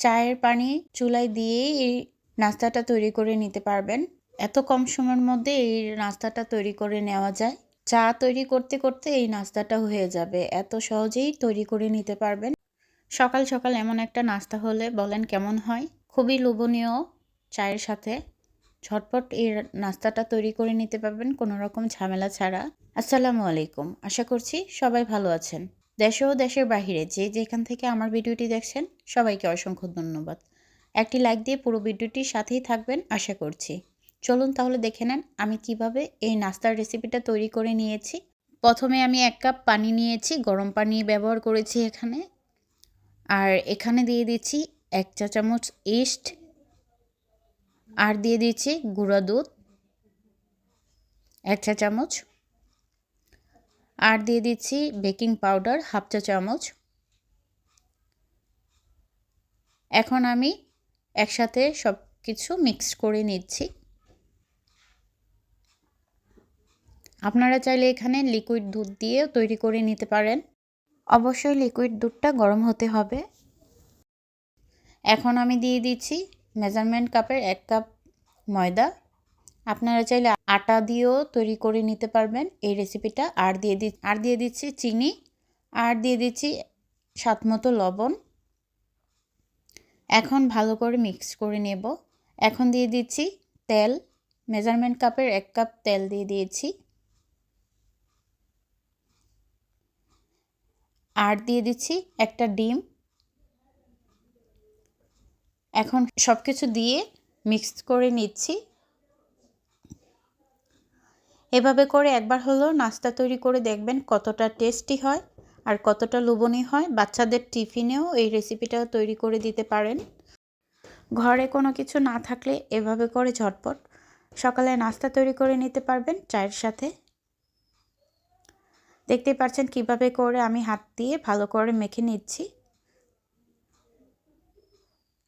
চায়ের পানি চুলায় দিয়েই এই নাস্তাটা তৈরি করে নিতে পারবেন। এত কম সময়ের মধ্যে এই নাস্তাটা তৈরি করে নেওয়া যায়। চা তৈরি করতে করতে এই নাস্তাটা হয়ে যাবে, এত সহজেই তৈরি করে নিতে পারবেন। সকাল সকাল এমন একটা নাস্তা হলে বলেন কেমন হয়? খুবই লোভনীয় চায়ের সাথে ঝটপট এই নাস্তাটা তৈরি করে নিতে পারবেন কোনো রকম ঝামেলা ছাড়া। আসসালামু আলাইকুম, আশা করছি সবাই ভালো আছেন। দেশে ও দেশের বাহিরে যে যেখান থেকে আমার ভিডিওটি দেখছেন সবাইকে অসংখ্য ধন্যবাদ। একটি লাইক দিয়ে পুরো ভিডিওটির সাথেই থাকবেন আশা করছি। চলুন তাহলে দেখে নেন আমি কিভাবে এই নাস্তার রেসিপিটা তৈরি করে নিয়েছি। প্রথমে আমি 1 কাপ পানি নিয়েছি, গরম পানি ব্যবহার করেছি এখানে। আর এখানে দিয়ে দিচ্ছি 1 চা চামচ ইস্ট, আর দিয়ে দিচ্ছি গুঁড়া দুধ 1 চা চামচ, আর দিয়ে দিচ্ছি বেকিং পাউডার 1/2 চা চামচ। এখন আমি একসাথে সব কিছু মিক্স করে নিচ্ছি। আপনারা চাইলে এখানে লিকুইড দুধ দিয়েও তৈরি করে নিতে পারেন, অবশ্যই লিকুইড দুধটা গরম হতে হবে। এখন আমি দিয়ে দিচ্ছি মেজারমেন্ট কাপের 1 কাপ ময়দা। আপনারা চাইলে আটা দিয়েও তৈরি করে নিতে পারবেন এই রেসিপিটা। আর দিয়ে দিচ্ছি চিনি, আর দিয়ে দিচ্ছি স্বাদমতো লবণ। এখন ভালো করে মিক্স করে নেব। এখন দিয়ে দিচ্ছি তেল, মেজারমেন্ট কাপের 1 কাপ তেল দিয়ে দিয়েছি। আর দিয়ে দিচ্ছি একটা ডিম। এখন সব কিছু দিয়ে মিক্স করে নিচ্ছি। এভাবে করে একবার হলো নাস্তা তৈরি করে দেখবেন কতটা টেস্টি হয় আর কতটা লোভনীয় হয়। বাচ্চাদের টিফিনেও এই রেসিপিটা তৈরি করে দিতে পারেন। ঘরে কোনো কিছু না থাকলে এভাবে করে ঝটপট সকালে নাস্তা তৈরি করে নিতে পারবেন চায়ের সাথে। দেখতেই পাচ্ছেন কিভাবে করে আমি হাত দিয়ে ভালো করে মেখে নিচ্ছি।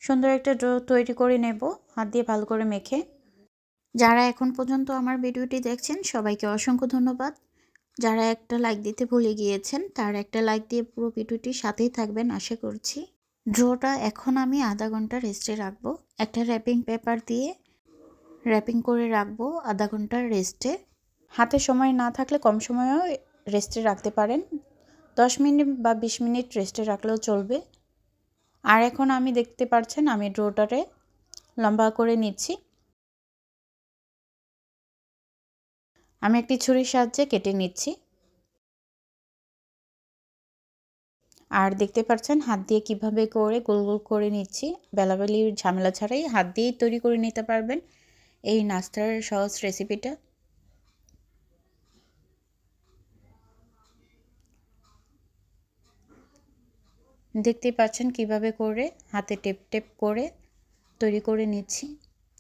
সুন্দর একটা ডো তৈরি করে নেব হাত দিয়ে ভালো করে মেখে। যারা এখন পর্যন্ত আমার ভিডিওটি দেখছেন সবাইকে অসংখ্য ধন্যবাদ। যারা একটা লাইক দিতে ভুলে গিয়েছেন তার একটা লাইক দিয়ে পুরো ভিডিওটির সাথেই থাকবেন আশা করছি। ডোটা এখন আমি আধা ঘন্টা রেস্টে রাখবো। একটা র্যাপিং পেপার দিয়ে র্যাপিং করে রাখবো আধা ঘন্টার রেস্টে। হাতে সময় না থাকলে কম সময়েও রেস্টে রাখতে পারেন, 10 মিনিট বা 20 মিনিট রেস্টে রাখলেও চলবে। আর এখন আমি দেখতে পাচ্ছেন আমি ডোটারে লম্বা করে নিচ্ছি। আমি একটি ছুরির সাহায্যে কেটে নিচ্ছি। আর দেখতে পাচ্ছেন হাত দিয়ে কিভাবে করে গোল গোল করে নিচ্ছি। বেলাবেলির ঝামেলা ছাড়াই হাত দিয়েই তৈরি করে নিতে পারবেন এই নাস্তার সহজ রেসিপিটা। দেখতেই পাচ্ছেন কিভাবে করে হাতে টেপ টেপ করে তৈরি করে নিচ্ছি।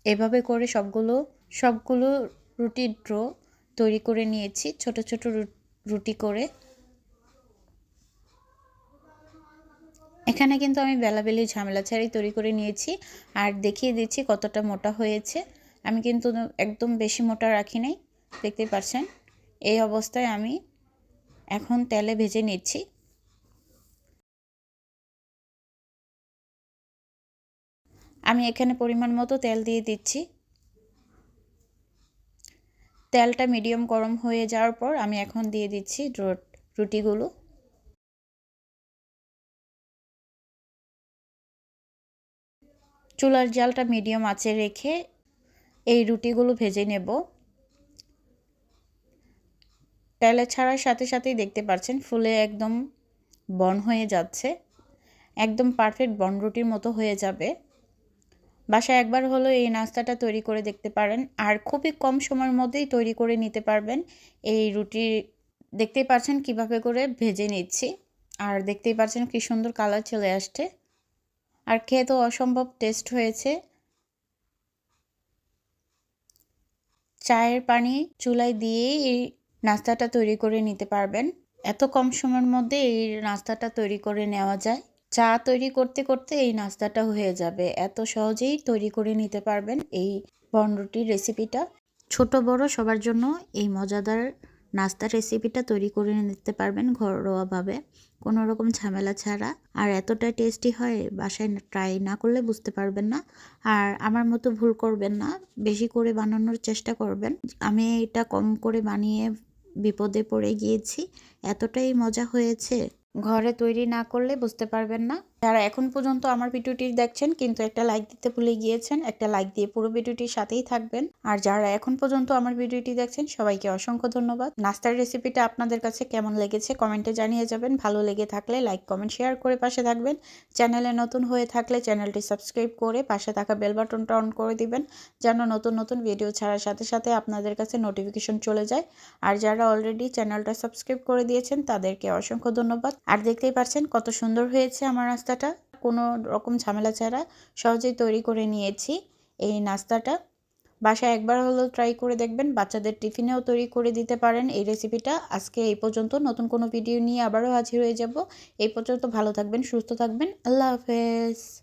এভাবে করে সবগুলো রুটির ডো তৈরি করে নিয়েছি, ছোট ছোট রুটি করে। এখানে কিন্তু আমি বেলাবেলি ঝামেলা ছাড়াই তৈরি করে নিয়েছি। আর দেখিয়ে দিচ্ছি কতটা মোটা হয়েছে। আমি কিন্তু একদম বেশি মোটা রাখি নাই, দেখতেই পাচ্ছেন। এই অবস্থায় আমি এখন তেলে ভেজে নিচ্ছি। আমি এখানে পরিমাণ মতো তেল দিয়ে দিচ্ছি। তেলটা মিডিয়াম গরম হয়ে যাওয়ার পর আমি এখন দিয়ে দিচ্ছি রুটিগুলো। চুলার জালটা মিডিয়াম আঁচে রেখে এই রুটিগুলো ভেজে নেব। তেলে ছাড়ার সাথে সাথেই দেখতে পাচ্ছেন ফুলে একদম বন হয়ে যাচ্ছে, একদম পারফেক্ট বন রুটির মতো হয়ে যাবে। বাসায় একবার হলো এই নাস্তাটা তৈরি করে দেখতে পারেন, আর খুবই কম সময়ের মধ্যেই তৈরি করে নিতে পারবেন এই রুটি। দেখতেই পাচ্ছেন কিভাবে করে ভেজে নিচ্ছি, আর দেখতেই পাচ্ছেন কি সুন্দর কালার চলে আসছে, আর খেয়ে তো অসম্ভব টেস্ট হয়েছে। চায়ের পানি চুলায় দিয়েই এই নাস্তাটা তৈরি করে নিতে পারবেন। এত কম সময়ের মধ্যে এই নাস্তাটা তৈরি করে নেওয়া যায়। চা তৈরি করতে করতে এই নাস্তাটা হয়ে যাবে, এত সহজেই তৈরি করে নিতে পারবেন এই বনরুটির রেসিপিটা। ছোট বড় সবার জন্য এই মজাদার নাস্তার রেসিপিটা তৈরি করে নিতে পারবেন ঘরোয়াভাবে, কোনো রকম ঝামেলা ছাড়া। আর এতটা টেস্টি হয়, বাসায় ট্রাই না করলে বুঝতে পারবেন না। আর আমার মতো ভুল করবেন না, বেশি করে বানানোর চেষ্টা করবেন। আমি এটা কম করে বানিয়ে বিপদে পড়ে গিয়েছি, এতটাই মজা হয়েছে। ঘরে তৈরি না করলে বুঝতে পারবেন না। যারা এখন পর্যন্ত আমার ভিডিওটি দেখছেন কিন্তু একটা লাইক দিতে ভুলে গিয়েছেন, একটা লাইক দিয়ে পুরো ভিডিওটির সাথেই থাকবেন। আর যারা এখন পর্যন্ত আমার ভিডিওটি দেখছেন সবাইকে অসংখ্য ধন্যবাদ। নাস্তার রেসিপিটা আপনাদের কাছে কেমন লেগেছে কমেন্টে জানিয়ে যাবেন। ভালো লেগে থাকলে লাইক কমেন্ট শেয়ার করে পাশে থাকবেন। চ্যানেলে নতুন হয়ে থাকলে চ্যানেলটি সাবস্ক্রাইব করে পাশে থাকা বেল বাটনটা অন করে দিবেন, যেন নতুন নতুন ভিডিও ছাড়ার সাথে সাথে আপনাদের কাছে নোটিফিকেশন চলে যায়। আর যারা অলরেডি চ্যানেলটা সাবস্ক্রাইব করে দিয়েছেন তাদেরকে অসংখ্য ধন্যবাদ। আর দেখতেই পাচ্ছেন কত সুন্দর হয়েছে আমার নাস্তাটা, কোনো রকম ঝামেলা ছাড়া সহজেই তৈরি করে নিয়েছি এই নাস্তাটা। বাসায় একবার হলেও ট্রাই করে দেখবেন, বাচ্চাদের টিফিনেও তৈরি করে দিতে পারেন এই রেসিপিটা। আজকে এই পর্যন্ত, নতুন কোনো ভিডিও নিয়ে আবারও হাজির হয়ে যাব। এই পর্যন্ত ভালো থাকবেন, সুস্থ থাকবেন, আল্লাহ হাফেজ।